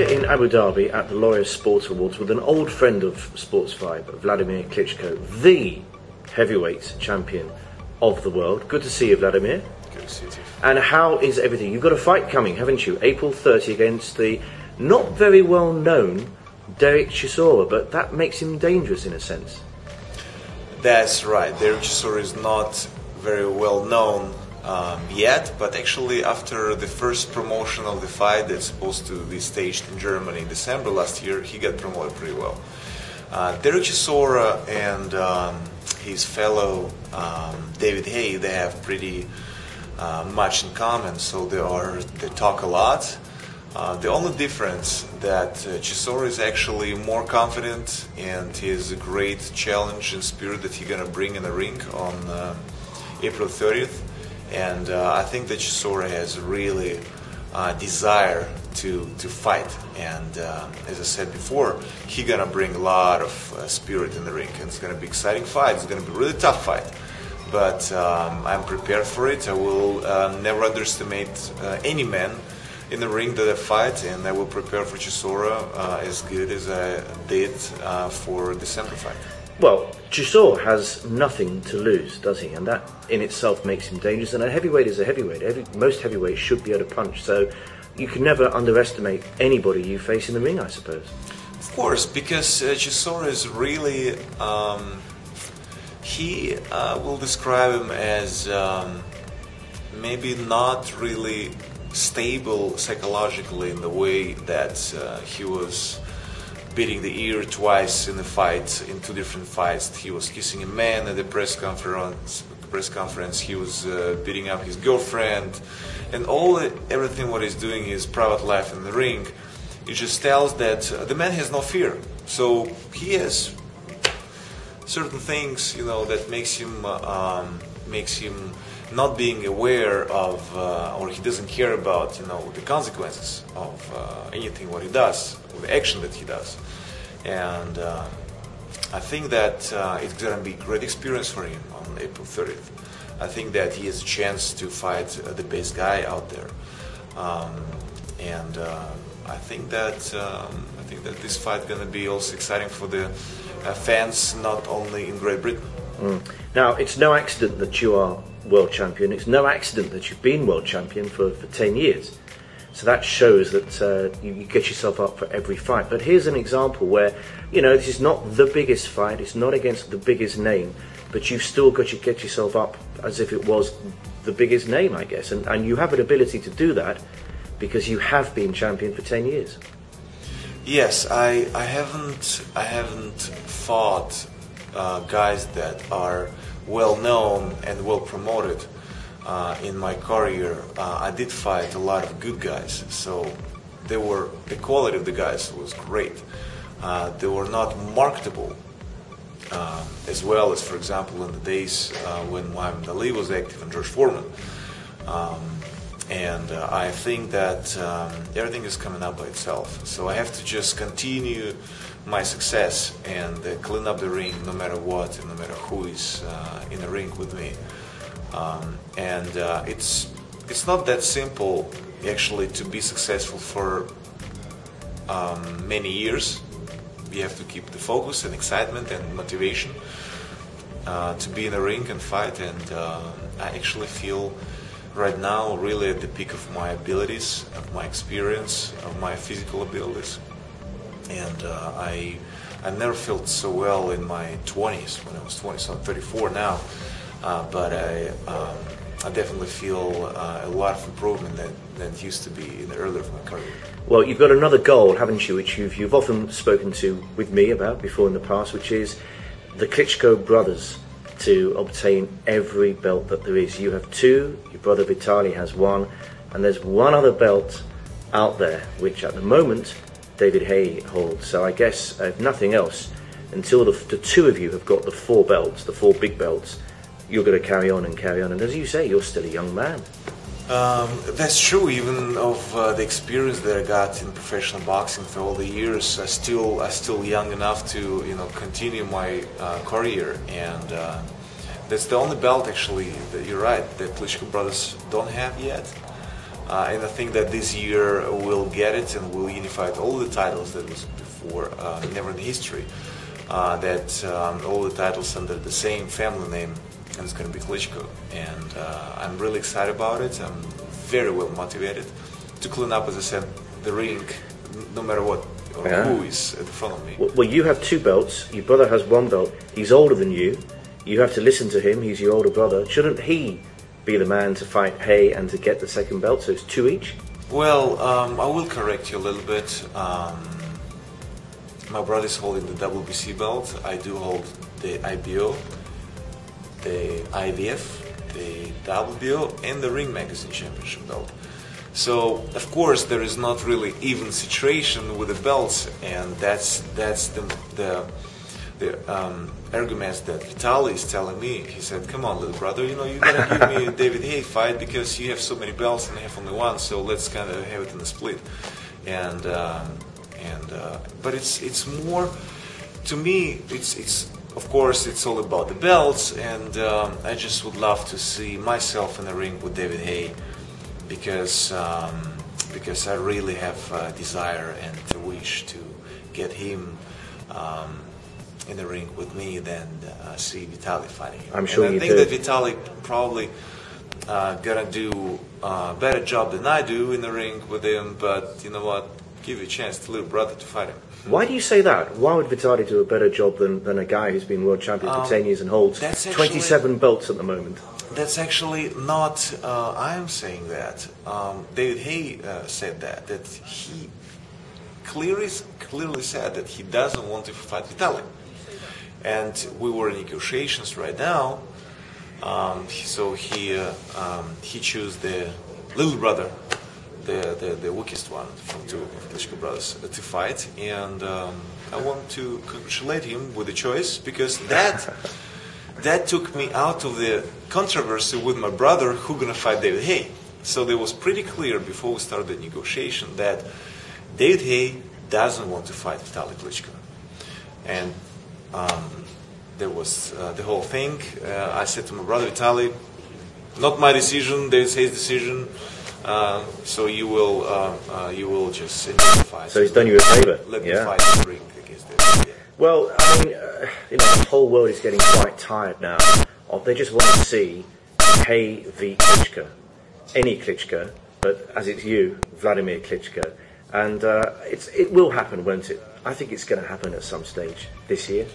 here in Abu Dhabi at the Laureus Sports Awards with an old friend of Sportsvibe, Wladimir Klitschko, the heavyweight champion of the world. Good to see you, Wladimir. Good to see you. And how is everything? You've got a fight coming, haven't you? April 30 against the not very well known Chisora, but that makes him dangerous in a sense. That's right. David Chisora is not very well known yet, but actually after the first promotion of the fight that's supposed to be staged in Germany in December last year, he got promoted pretty well. David Chisora and his fellow David Haye, they have pretty much in common, so they talk a lot. The only difference that Chisora is actually more confident, and he has a great challenge and spirit that he's gonna bring in the ring on April 30th. And I think that Chisora has really desire to fight. And as I said before, he's gonna bring a lot of spirit in the ring, and it's gonna be an exciting fight. It's gonna be a really tough fight. But I'm prepared for it. I will never underestimate any man in the ring that I fight, and I will prepare for Chisora as good as I did for December fight. Well, Chisora has nothing to lose, does he? And that in itself makes him dangerous. And a heavyweight is a heavyweight. Most heavyweights should be able to punch. So you can never underestimate anybody you face in the ring, I suppose. Of course, because Chisora is really... he will describe him as maybe not really stable psychologically in the way that he was beating the ear twice in the fight, in two different fights. He was kissing a man at the press conference. He was beating up his girlfriend, and everything what he's doing is private life in the ring. It just tells that the man has no fear. So he has certain things, that makes him not being aware of, or he doesn't care about, the consequences of anything what he does, or the action that he does. And I think that it's going to be a great experience for him on April 30th. I think that he has a chance to fight the best guy out there. And I think that this fight is going to be also exciting for the fans, not only in Great Britain. Now, it's no accident that you are world champion. It's no accident that you've been world champion for 10 years. So that shows that you get yourself up for every fight. But here's an example where, this is not the biggest fight. It's not against the biggest name, but you've still got to get yourself up as if it was the biggest name, I guess. And you have an ability to do that because you have been champion for 10 years. Yes, I haven't fought guys that are well known and well promoted in my career. I did fight a lot of good guys, so the quality of the guys was great. They were not marketable as well as, for example, in the days when Muhammad Ali was active and George Foreman. And I think that everything is coming up by itself. So I have to just continue my success and clean up the ring no matter what and no matter who is in the ring with me. It's not that simple actually to be successful for many years. You have to keep the focus and excitement and motivation to be in the ring and fight. And I actually feel right now really at the peak of my abilities, of my experience, of my physical abilities. And I never felt so well in my 20s when I was 20, so I'm 34 now. But I definitely feel a lot of improvement than it used to be in the earlier of my career. Well, you've got another goal, haven't you, which you've often spoken to with me about before in the past, which is the Klitschko brothers to obtain every belt that there is. You have two, your brother Vitaly has one, and there's one other belt out there, which at the moment David Haye holds. So I guess, if nothing else, until the two of you have got the four belts, the four big belts, you're going to carry on and carry on. And as you say, you're still a young man. That's true. Even of the experience that I got in professional boxing for all the years, I still young enough to continue my career, and that's the only belt actually that you're right that Klitschko brothers don't have yet. And I think that this year we'll get it and we'll unify all the titles that was before, never in history, that all the titles under the same family name, and it's going to be Klitschko. And I'm really excited about it. I'm very well motivated to clean up, as I said, the ring, no matter what, or who is in front of me. Well, you have 2 belts, your brother has 1 belt, he's older than you, you have to listen to him, he's your older brother. Shouldn't he be the man to fight Haye and to get the 2nd belt, so it's 2 each? Well, I will correct you a little bit. My brother is holding the WBC belt. I do hold the IBO, the IVF, the WBO, and the Ring Magazine Championship belt. So, of course, there is not really even situation with the belts, and that's the arguments that Vitaly is telling me. He said, "Come on, little brother, you gotta give me a David Haye fight because you have so many belts and I have only 1, so let's kind of have it in a split." But it's more, to me, it's of course it's all about the belts, and I just would love to see myself in the ring with David Haye because I really have a desire and a wish to get him in the ring with me than see Vitaly fighting him. I'm sure and you I think do. that Vitaly probably gonna do a better job than I do in the ring with him, but you know what? Give you a chance to little brother to fight him. Why do you say that? Why would Vitaly do a better job than a guy who's been world champion for 10 years and holds 27 belts at the moment? That's actually not, I'm saying that. David Haye said that he clearly said that he doesn't want to fight Vitaly. And we were in negotiations right now, so he chose the little brother, the weakest one from 2 Klitschko brothers to fight, and I want to congratulate him with the choice because that took me out of the controversy with my brother who gonna fight David Haye. So it was pretty clear before we started the negotiation that David Haye doesn't want to fight Vitaly Klitschko, and there was the whole thing. I said to my brother Vitaly, not my decision, David Haye's decision. So you will just fight. So he's done you a favour. Let me fight in the ring against David. Well, I mean, the whole world is getting quite tired now. They just want to see Haye v Klitschko, any Klitschko, but as it's you, Wladimir Klitschko, and it will happen, won't it? I think it's going to happen at some stage this year.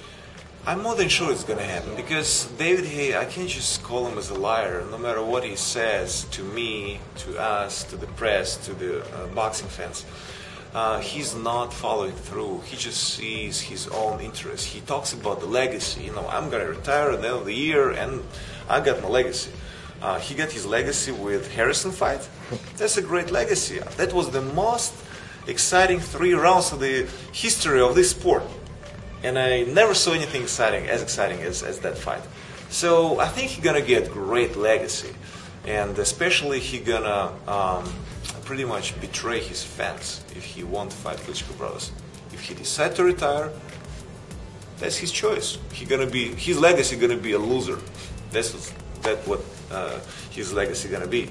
I'm more than sure it's going to happen because David Haye, I can't just call him as a liar. No matter what he says to me, to us, to the press, to the boxing fans, he's not following through. He just sees his own interest. He talks about the legacy. I'm going to retire at the end of the year and I got my legacy. He got his legacy with Harrison fight. That's a great legacy. That was the most exciting 3 rounds of the history of this sport. And I never saw anything exciting as that fight. So I think he's gonna get great legacy, and especially he's gonna pretty much betray his fans if he won't fight Klitschko brothers. If he decides to retire, that's his choice. His legacy gonna be a loser. That's what his legacy gonna be.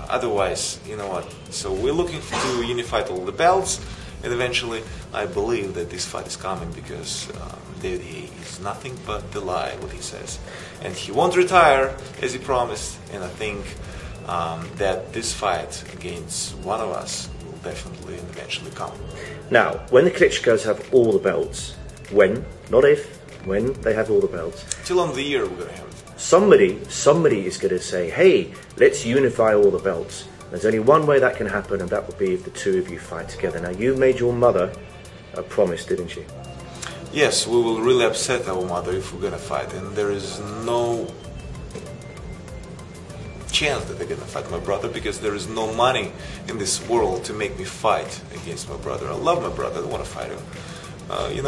Otherwise, you know what? So we're looking to unify all the belts. And eventually, I believe that this fight is coming because David Haye is nothing but the lie, what he says. And he won't retire, as he promised. And I think that this fight against one of us will definitely and eventually come. Now, when the Klitschkos have all the belts, when, not if, when they have all the belts. Till end of the year, we're going to have it. Somebody is going to say, hey, let's unify all the belts. There's only one way that can happen, and that would be if the 2 of you fight together. Now, you made your mother a promise, didn't you? Yes, we will really upset our mother if we're going to fight, and there is no chance that they're going to fight my brother because there is no money in this world to make me fight against my brother. I love my brother, I don't want to fight him.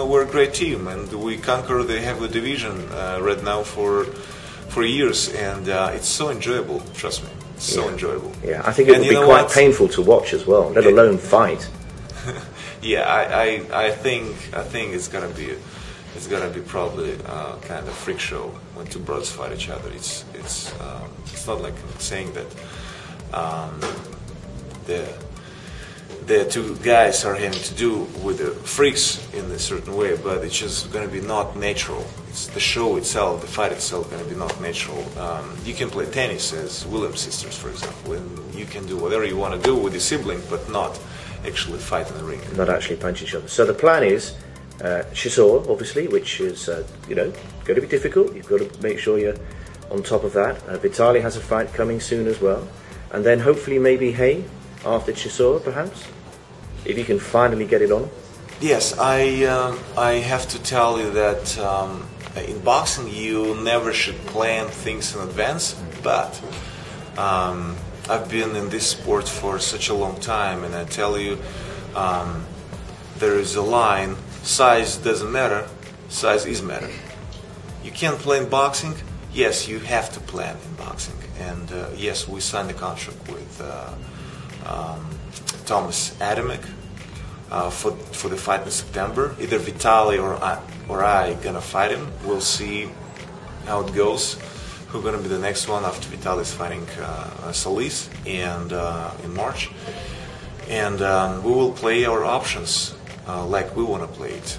We're a great team, and we conquer the heavyweight division right now for years, and it's so enjoyable, trust me. So enjoyable. Yeah, I think it would be quite painful to watch as well, let alone fight. Yeah, I think it's gonna be it's gonna be probably kind of freak show when two brothers fight each other. It's not like saying that the two guys are having to do with the freaks in a certain way, but it's just gonna be not natural. It's the show itself, the fight itself, gonna be not natural. You can play tennis as Williams sisters, for example, and you can do whatever you want to do with your sibling, but not actually fight in the ring. Not actually punch each other. So the plan is Chisora, obviously, which is going to be difficult. You've got to make sure you're on top of that. Vitaly has a fight coming soon as well, and then hopefully maybe Haye after Chisora, perhaps, if you can finally get it on. Yes, I have to tell you that in boxing you never should plan things in advance, but I've been in this sport for such a long time, and I tell you, there is a line: size doesn't matter, size is matter. You can't play in boxing. Yes, you have to plan in boxing, and yes, we signed a contract with Thomas Adamek for the fight in September. Either Vitaly or I gonna fight him. We'll see how it goes. Who's gonna be the next one after Vitaly is fighting Solis and in March, and we will play our options like we want to play it.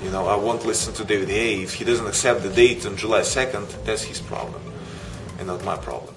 And I won't listen to David Haye. If he doesn't accept the date on July 2nd, that's his problem and not my problem.